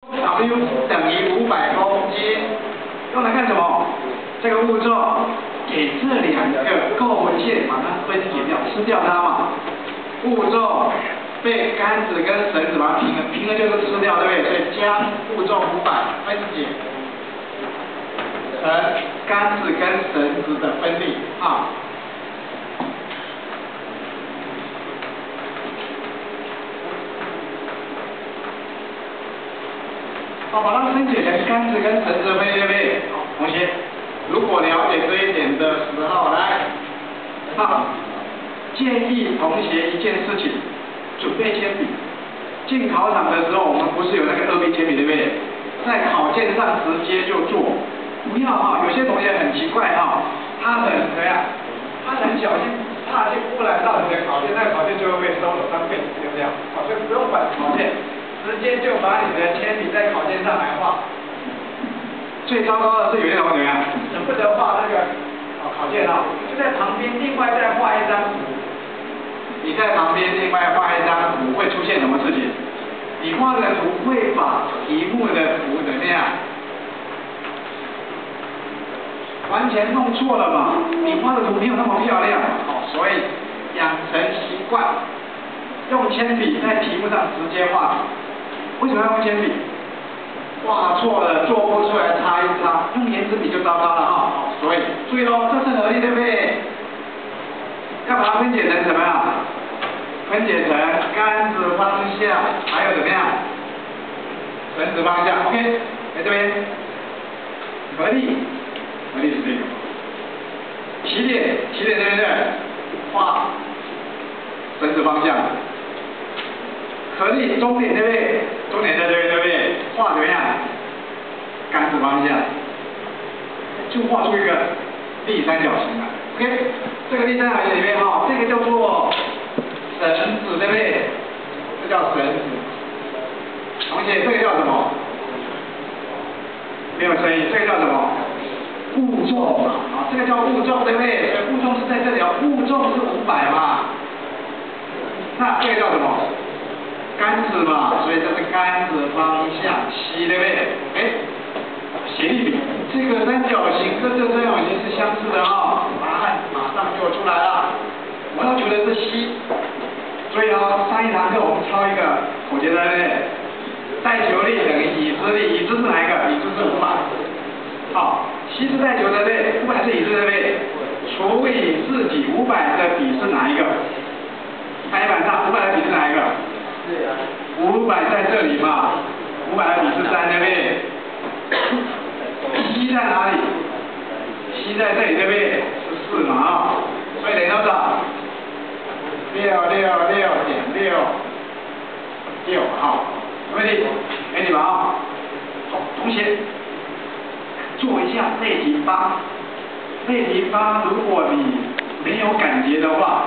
W 等于500公斤，用来干什么？这个物重给这两个构件把它分解掉，吃掉它嘛。物重被杆子跟绳子把它平衡，平衡就是吃掉，对不对？所以将物重500分解成杆子跟绳子的分力啊。好，把它分解成杆子跟绳子的分力，对不对？好，同学，如果了解这一点的时候，来，好，建议同学一件事情，准备铅笔。进考场的时候，我们不是有那个2B铅笔，对不对？在考卷上直接就做，不要哈。有些同学很奇怪哈，他很怎么样？他很小心，怕去污染到你的考卷，那个考卷就会被收了3倍，对不对？好，所以不用管考卷。直接就把你的铅笔在考卷上来画。最糟糕的是有些同学啊，舍不得画那个考卷啊，就在旁边另外再画一张图。你在旁边另外画一张图，会出现什么事情？你画的图会把题目的图怎么样？完全弄错了嘛？你画的图没有那么漂亮，好，所以养成习惯，用铅笔在题目上直接画图。为什么要用铅笔？画错了做不出来，擦一擦，用圆珠笔就糟糕了哈。所以注意喽，这是合力，对不对？要把它分解成什么呀？分解成杆子方向，还有怎么样？绳子方向。OK， 在这边，合力是这个。起点对不对？画绳子方向。合力终点对不对？终点在这边对不对？画怎么样？杆子方向，就画出一个立三角形来。OK， 这个立三角形里面哈，这个叫做绳子对不对？这叫绳子。同学，这个叫什么？没有声音，这个叫什么？物重嘛，啊，这个叫物重对不对？所以物重是在这里哦，物重是500嘛。那这个叫什么？杆子嘛，所以这是杆子方向西，对不对？哎，斜力比这个三角形跟这个三角形是相似的哈，答案马上就出来了。我要求的是西，所以哦，上一堂课我们抄一个口诀的，对不对？带球力等于已知力，已知是哪一个？已知是500。好，西是带球的，对不对？500是已知的，对不对？除以自己500的比是哪一个？黑板上500的比是哪一个？500在这里嘛，500的比是3，对不对？西在哪里？西在这里，对不对？是4嘛啊，所以等于多少？666.66，好，没问题，给你们啊。好，同学做一下类题8。类题8，如果你没有感觉的话，